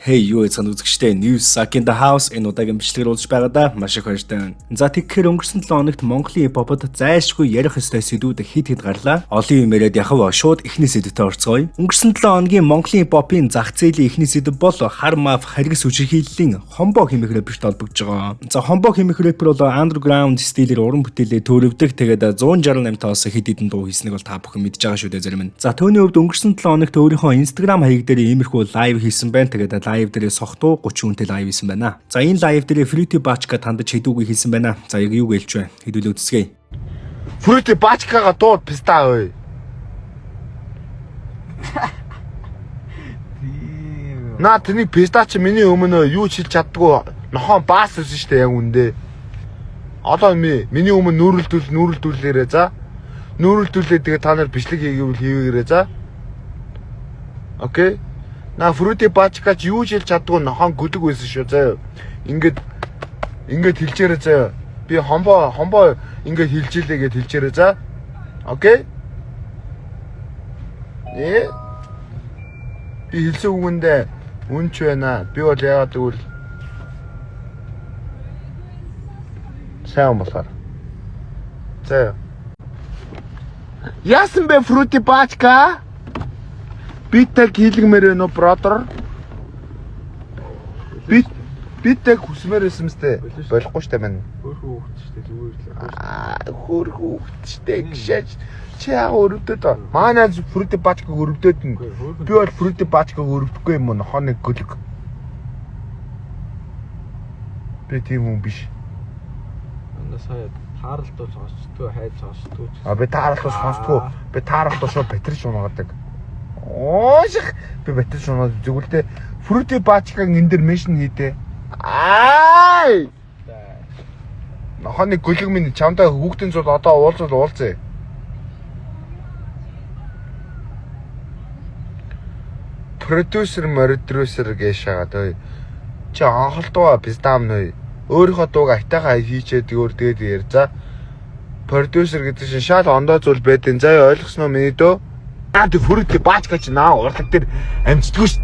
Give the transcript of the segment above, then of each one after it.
Hey юу эцэг үзэгчтэй News Suck in the House энэ удаагийн бичлэгээр уулзж байгаадаа маш их баяртай. За тэгэхээр өнгөрсөн 7 хоногт Монголын хипхопод зайлшгүй ярих ёстой сэдвүүд хэд гарлаа. Олон юм яриад яхав шууд эхний сэдвтэ орцгоё. Өнгөрсөн 7 хоногийн Монголын хипхопын зах зээлийн эхний сэдв бол хар маф харгас үжирхийллийн хомбо хэмээх рэпер толбогдож байгаа. За хомбо хэмээх рэпер бол underground стилээр уран бүтээлээ төрөвдөг. Тэгээд 168 тоос хэд хэдэн дуу хийснийг бол та бүхэн мэдж байгаа шүү дээ зарим нь. За түүний хувьд өнгөрсөн 7 хоногт өөрийнхөө Instagram хаяг дээр иймэрхүү лайв хийсэн байна. Тэгээд лайв дээр сохтуу 30 хүнтэй лайв хийсэн байна. За энэ лайв дээр Fruity Bachka тандаж хэдүүгээ хийсэн байна. За яг юу гэлж вэ? Хэдүүлээ үзсгэе. Fruity Bachka-га дууд писта ой. Наа тэний писта чи миний өмнө юу ч хэлж чаддгүй нохон баас өсөн штэ яг үндэ. Одоо миний өмнө нүүрэлдүүлээрээ за. Нүүрэлдүүлээ тэгээ та нар бичлэг хийгээвэл хийвэрээ за. Окей. На Fruity Bachka ч юу ч хэлж чаддгүй нохон гүлэг байсан шүү заяа. Ингээд хэлчээрээ заяа. Би хомбо ингээд хэлжээлээ гэд хэлчээрээ за. Окей? Би хэлсэн үгэндээ үнч байна. Би бол яагаад гэвэл сайн болохоор. Заяа. Яасан бэ Fruity Bachka? Битэг хийлгмээр байна уу, brother? Битэг хүсмээр байсан мэт болохгүй штэ мань. Хөөрхөн хүүхэд штэ зүгээр л. Хөөрхөн хүүхэд штэ гişэж чи яг өрөвдөд. Манай Fruity Bachka өрөвдөд нь. Би бол Fruity Bachka өрөвдөхгүй юм уу? Нохоныг гөлөг. Би тийм хүн биш. Сая тааралт бол сонсдгүй, хайж сонсдгүй. Би тааралт бол сонсдгүй. Би тааралт бол шууд бэтрэж унаадаг. Ооших би бэтэр шунаад зүгэлдээ Fruity Bachka энэ дэр меншн хийдэ. Ай! Нохоны гөлөг минь чамдаа хүүхдийн цул одоо уулзъя. Продюсер гээшаагаад ой. Чи анхалтгаа пиздам нөө. Өөрийнхөө дууг айтайгаа хийчээд тэгээд яар за. Продюсер гэдэг чинь шал ондоо зүйл байдэн заа ойлгосноо миний дөө. Тэ Fruity Bachka ч наа урлаг дээр амждгүй ш.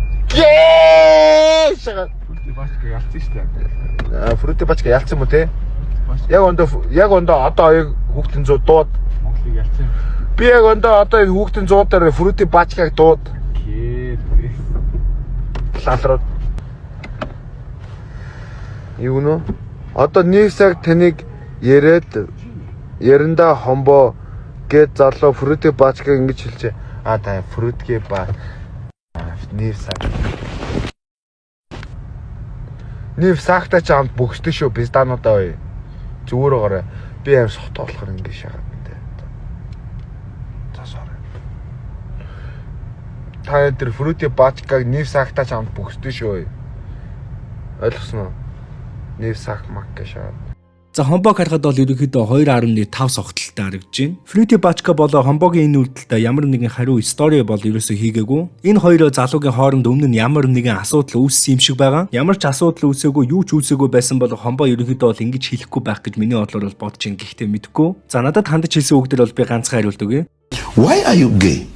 Fruity Bachka ялцсан штэ. Fruity Bachka ялцсан мө те? Яг ондоо одоо яг хүүхдийн 100 дууд Монголыг ялцсан. Би яг ондоо одоо энэ хүүхдийн 100 дээр Fruity Bachka-г дууд. Лалрууд. Юу нөө? Одоо нэг цаг таныг яранда хомбо гэд залуу Fruity Bachka ингэж хэлжээ. Та Fruity Bachka Нив сахта ч амт бөхсдөө шүү пиздануудаа ой. Зүгээр байгаарай. Би аим сохтой болохоор ингэ шахаад байна. Засаарай. Та тэр Fruity Bachka-г нив сахта ч амт бөхсдөө шүү. Ойлгосноо? Нив сах мак гэж шахаад. За хомбог харахад бол ерөнхийдөө 2.5 согтолтой харагдаж байна. Fruity Bachka болоо хомбогийн энэ үйлдэлтэй ямар нэгэн хариу стори бол ерөөсөө хийгээгүй. Энэ хоёр залуугийн хооронд өмнө нь ямар нэгэн асуудал үүссэн юм шиг байгаа. Ямар ч асуудал үүсээгүй, юу ч үүсээгүй байсан бол хомбо ерөнхийдөө бол ингэж хэлэхгүй байх гэж миний бодлоор бол бодож ин гэхдээ мэдэхгүй. За надад хандаж хэлсэн үг дээр бол би ганцхан хариулт өгье. Why are you gay?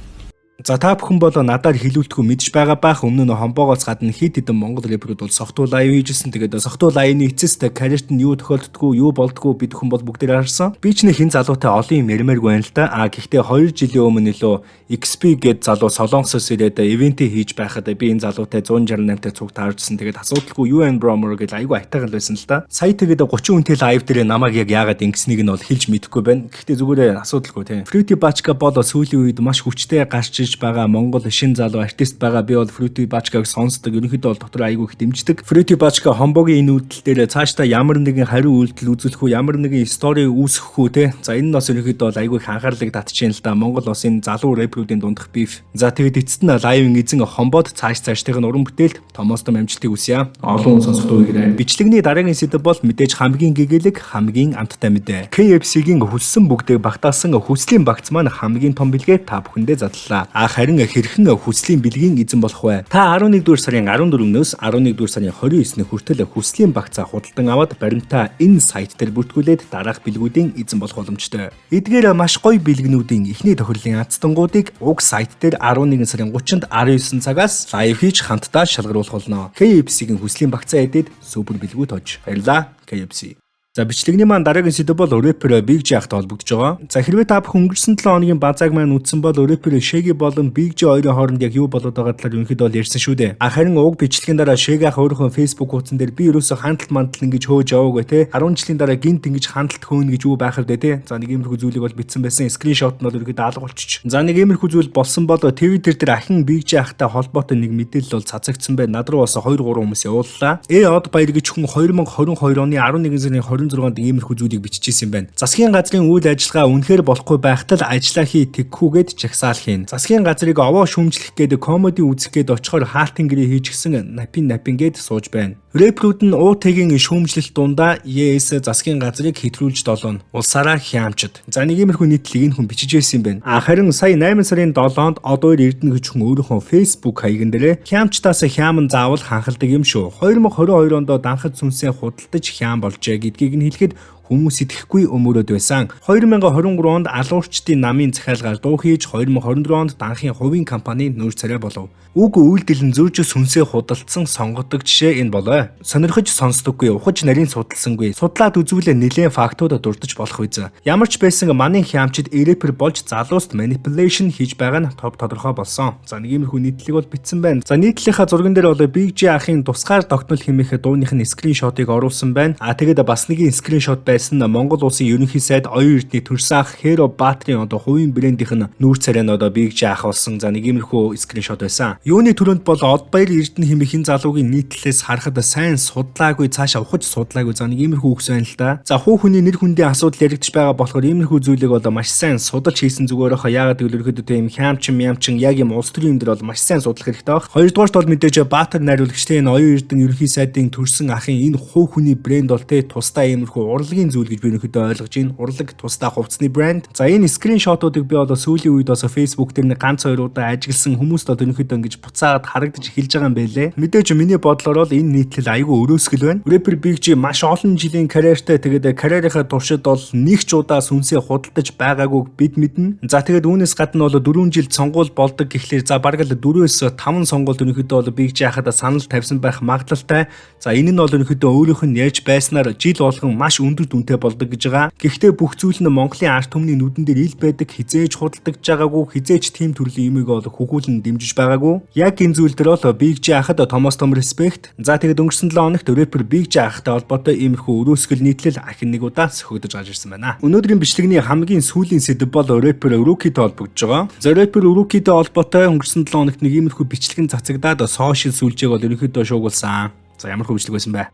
За та бүхэн бол надаар хэлүүлдэхүү мэдж байгаа баах өмнө нь хомбоогоос гадна хэд хэдэн монгол рэперүүд бол сохтуу лайв хийжсэн. Тэгээд сохтуу лайвны эцэст карьерт нь юу тохиолддгүү, юу болдгоо бид бүхэн бол бүгдээр харсан. Би ч нэг хин залуутай олон юм ярмааргүй байна л да. Гэхдээ 2 жилийн өмнө нөлөө XP гээд залуу Солонгосоос ирээд ивент хийж байхад би энэ залуутай 168-тай цуг тааржсэн. Тэгээд асуудалгүй UN Bromer гэж айгүй айтайгал байсан л да. Сая тэгээд 30 хүнтэй лайв дээр намайг яг яагаад ингэснийг нь бол хэлж мэдэхгүй байна. Гэхдээ зүгээр асуудалгүй тийм. Fruity Bachka бол сүүлийн үед маш хүчтэй гарч байгаа Монгол шин залуу артист байгаа. Би бол Fruity Bachka-г сонсдог. Ерөнхийдөө бол дотор айгүй их дэмждэг. Fruity Bachka хомбогийн энэ үйлдэл дээр цаашдаа ямар нэгэн хариу үйлдэл үзүүлэх үү, ямар нэгэн стори үүсгэх үү те. За энэ нь бас ерөнхийдөө бол айгүй их анхаарлыг татчихээн л да. Монгол бас энэ залуу рэперүүдийн дундах биф. За тэгээд эцэст нь лайвын эзэн хомбод цаашдын уран бүтээлд томоостом амжилтыг хүсье. Олон сонсох үгээрээ. Бичлэгний дараагийн сэдэв бол мэдээж хамгийн гэгээлэг, хамгийн амттай мэдээ. KFC-гийн хүссэн бүгдээ багтаасан хүслийн багц маань хамгийн том бэлгээ та бүхэндээ задлаа. харин хэрхэн хүслийн бэлгийн эзэн болох вэ? Та 11 дугаар сарын 14-өөс 11 дугаар сарын 29-ний хүртэл хүслийн багцаа худалдан аваад баримтаа энэ сайт дээр бүртгүүлээд дараах бэлгүүдийн эзэн болох боломжтой. Эдгээр маш гоё бэлгнүүдийн эхний тохирлын ацтангуудыг уг сайт дээр 11 сарын 30-нд 19 цагаас лайв хийж хамтдаа шалгаруулах болно. KFC-ийн хүслийн багцаа эдээд супер бэлгүүд хож. Баярлалаа KFC. За бичлэгний маань дараагийн сэдв бол рэпер Big J ахтай холбогдож байгаа. За хэрвээ та бүхэн өнгөрсөн 7 хоногийн базааг маань үзсэн бол рэпер Shaggy болон Big J хоёрын хооронд яг юу болоод байгаа талаар ерөнхийдөө бол ярьсан шүү дээ. Харин уг бичлэгийн дараа Shaggy ах өөрийнхөө Facebook хуудсан дээр би ерөөсө хандлт мандал ингэж хөөж яваагүй те. 10 жилийн дараа гинт ингэж хандлт хөөнө гэж юу байхав дээ те. За нэг иймэрхүү зүйлийг бол бичсэн байсан. Скриншот нь бол ерөнхийдөө алга болчих. За нэг иймэрхүү зүйл болсон бол Twitter дээр ахин Big J ахтай холбоотой нэг мэдээлэл бол цацагдсан байна. Над руу бас 2 3 хүмүүс явууллаа. Од баяр гэж хүн 2022 оны 11 сарын 26-нд иймэрхүү зүйлийг биччихсэн юм байна. Засгийн газрын үйл ажиллагаа үнэхээр болохгүй байхтал ажиллаа хий тэгхүүгээд жагсаал хийн. Засгийн газрыг овоо шүүмжлэх гээд комеди үзэх гээд очихоор хаалтын гэрээ хийчихсэн напин гээд сууж байна. Рэпрүүд нь УТ-гийн шүүмжлэлт дундаа ЕС засгийн газрыг хэтрүүлж долооно. Улсаараа хямчид. За нэг иймэрхүү нийтлийг энэ хүн бичиж байсан юм байна. Харин сая 8 сарын 7-нд одоор Эрдэнэ гэж хүн өөрийнхөө Facebook хаягн дээр хямчтаас хяман заавал ханхалдаг юм шүү. 2022 онд данхад сүнсээ худалдаж хям болжээ гэдгийг нь хэлэхэд хүмүүс итгэхгүй өмөрөөд байсан. 2023 онд алуурчдын намын захиалгаар дуу хийж 2024 онд данхын хувийн компани нүүр царай болов. Уг үйлдэл нь зөрж сүнсээ худалдсан сонгодог жишээ энэ болоо. Сонирхож сонсдоггүй, ухаж нарийн судалсангүй. Судлаад үзвэл нэлээд фактууд дурдж болох үз. Ямар ч байсан манын хямчид рэпер болж залууст manipulation хийж байгаа нь тодорхой болсон. За нэг иймэрхүү нийтлэг бол бичсэн байна. За нийтлэлийнхаа зурган дээр бол Big J ахын тусгаар тогтнол хэмээх дууных нь скриншотыг оруулсан байна. Тэгээд бас нэг скриншот байсан Монгол улсын ерөнхий сайд оюун эрдний төрсөн ах Hero Battery одоо хувийн брэндийнх нь нүүр царай нь одоо Big J ах болсон. За нэг иймэрхүү скриншот байсан. Юуны төрөнд бол Од баяр Эрдэнэ хэмээх энэ залуугийн нийтлэлээс харахад сайн судлаагүй цаашаа ухаж судлаагүй за нэг иймэрхүү үгс байна л да. За хуу хүний нэр хүндийн асуудал яригдж байгаа болохоор иймэрхүү зүйлийг бол маш сайн судалж хийсэн зүгээр ах яагаад гэвэл ерөөдөө тийм хямчин яг юм улс төрийн юм дээр бол маш сайн судлах хэрэгтэй баг. Хоёрдугаарт бол мэдээж Баатар найруулагчтай энэ оюун эрдэнэ ерөнхий сайдын төрсөн ахын энэ хуу хүний брэнд бол тэ тусдаа иймэрхүү урлагийн зүйл гэж би ерөнхийдөө ойлгож байна. Урлаг тусдаа хувцсны брэнд. За энэ скриншотуудыг би одоо сүүлийн үед бас Facebook дээр нэг ганц хоёр удаа ажигласан хүмүүст бол ерөнхийдөө ингэж буцаад харагдаж эхэлж байгаа юм байлээ. Мэдээж миний бодлоор бол энэ нийтлэл айгүй өрөөсгөл байна. Рэпер Big J маш олон жилийн карьертай тэгээд карьерийнхаа туршид бол нэг ч удаа сүнсээ худалдаж байгаагүй бид мэднэ. За тэгээд үүнээс гадна бол 4 жил сонгуул болдог гэхлээр за бараг л 4-өөс 5 сонгуул ерөнхийдөө бол Big J хахад санал тавьсан байх магадлалтай. За энэ нь бол ерөнхийдөө өөрийнх нь ярьж байснаар жил болгон маш өндөр дүнтэй болдог гэж байгаа. Гэхдээ бүх зүйл нь Монголын ард түмний нүдэн дээр ил байдаг хизээж худалдаж байгаагүй хизээж тийм төрлийн юмыг бол хөхүүлэн дэмжиж байгаагүй. Яг энэ зүйл дээр бол Big J ахад Томас том респект. За тэгээд өнгөрсөн 7 хоногт рэпер Big J ахтай холбоотой иймэрхүү өрөөсгөл нийтлэл ахин нэг удаа сөхөгдөж гарч ирсэн байна. Өнөөдрийн бичлэгний хамгийн сүүлийн сэдэв бол рэпер Rookie-тэй холбогдож байгаа. За рэпер Rookie-тэй холбоотой өнгөрсөн 7 хоногт нэг иймэрхүү бичлэг цацагдаад сошиал сүлжээг бол ерөнхийдөө шуугуулсан. За ямар хөө бичлэг байсан бэ?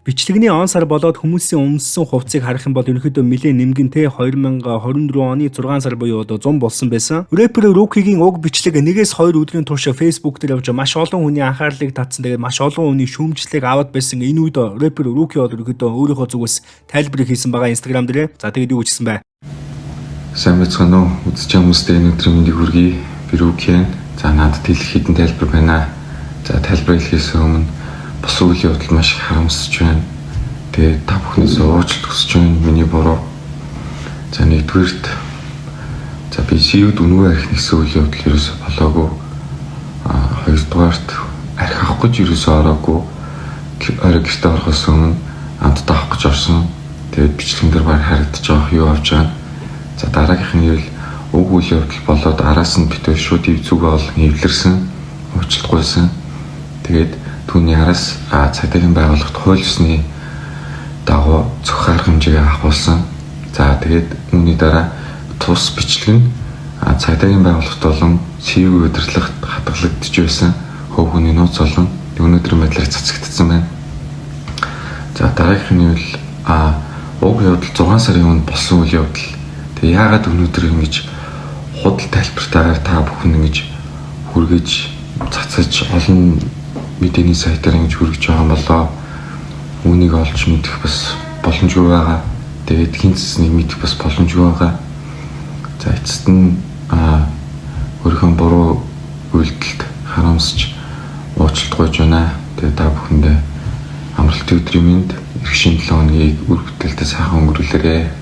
Бичлэгний он сар болоод хүмүүсийн өмссөн хувцсыг харах юм бол ерөнхийдөө нэлээд нэмгэн те 2024 оны 6 сар буюу одоо 100 болсон байсан. Рэпер Rookie-гийн уг бичлэг 1-2 өдрийн турш Facebook дээр явж маш олон хүний анхаарлыг татсан. Тэгээд маш олон хүний шүүмжлэлийг аваад байсан. Энэ үед рэпер Rookie бол ерөнхийдөө өөрийнхөө зүгээс тайлбар хийсэн байгаа Instagram дээр. За тэгээд юу гэжсэн бэ? Сайн байцгаана уу? Үзэж байгаа хүмүүстээ энэ өдрийн мэндийг хүргэе. Би Rookie. За надад хэлэх хэдэн тайлбар байна. За тайлбар хэлэхээс өмнө бос үеийн явдал маш их харамсаж байна. Тэгээд та бүхнээс уучлалт хүсэж байна. Миний буруу. За нэгдүгээрт за би шивд үнгүй арих нэгсэн үеийн явдал ерөөсө болоогүй. Хоёрдугаарт архих гэж юусоо ороогүй. Орой гэртээ орохоос өмнө амттай авах гэж орсон. Тэгээд бичлэгэн дээр баг харагдаж байгаа юу авч байгаа. За дараагийнх нь бол уг үйл явдал болоод араас нь битүү шууд ивзүүг болон эвлэрсэн, уучлалтгүйсэн. Тэгээд түүний араас цагдаагийн байгууллагт хууль ёсны дагуу зөвхөн арга хэмжээгээ авахулсан. За тэгээд үүний дараа тус бичлэг нь цагдаагийн байгууллагт болон СВ удирдлагт хадгалагдж байсан хөөгний нууц болон өнөөдрийн байдлаар цацагдсан байна. За дараагийнх нь бол уг явдал 6 сарын өмнө болсон үйл явдал. Тэгээ яагаад өнөөдөр ингэж худал тайлбартаагаар та бүхэн ингэж хүргэж цацаж олон мэдээний сайтаар ингэж хүргэж байгаа юм болоо. Үүнийг олж мэдэх бас боломжгүй байгаа. Тэгээд хинцснийг мэдэх бас боломжгүй байгаа. За эцэст нь өөрийнхөө буруу үйлдэлд харамсч уучлалт гуйж байна. Тэгээд та бүхэндээ амралтын өдрийн мэнд эрх шин 7 хоногийг үр бүтээлтэй сайхан өнгөрүүлээрэй.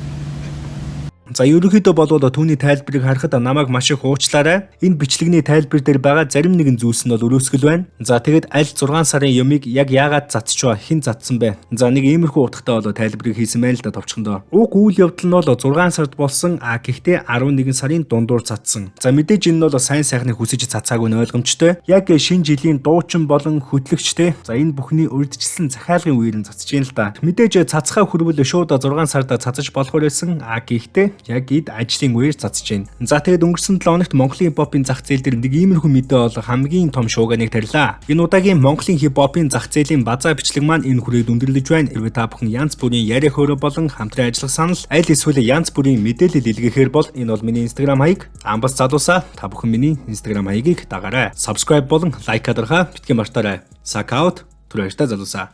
За ерөнхийдөө болвол түүний тайлбарыг харахад намайг маш их уучлаарай. Энэ бичлэгний тайлбар дээр байгаа зарим нэгэн зүйлс нь бол өрөөсгөл байна. За тэгэд аль 6 сарын юмыг яг яагаад цацчихва, хэн цацсан бэ? За нэг иймэрхүү утгатай бол тайлбарыг хийсэн байна л да товчхондоо. Уг үйл явдал нь бол 6 сард болсон, гэхдээ 11 сарын дундуур цацсан. За мэдээж энэ нь бол сайн сайхныг хүсэж цацаагүй нь ойлгомжтой. Яг шинэ жилийн дуучин болон хөтлөгчтэй. За энэ бүхний урьдчилсан захиалгын үеэр нь цацж гин л да. Мэдээж цацхаа хүрвэл шууд 6 сард цацаж болохоор байсан. Гэхдээ яг эд ажлын үеэр цацж байна. За тэгээд өнгөрсөн 7 хоногт Монголын хипхопын зах зээл дээр нэг иймэрхүү мэдээ бол хамгийн том шууганыг тарилаа. Энэ удаагийн Монголын хипхопын зах зээлийн базаа бичлэг маань энэ хүрээд өндөрлөж байна. Хэрвээ та бүхэн янз бүрийн яриа хөөрэ болон хамтран ажиллах санал, аль эсвэл янз бүрийн мэдээлэл илгээхээр бол энэ бол миний Instagram хаяг. Амбас залуусаа та бүхэн миний Instagram хаягийг дагаарай. Subscribe болон лайк хадаргаа битгий мартаарай. Сакаут түрээштэй залуусаа.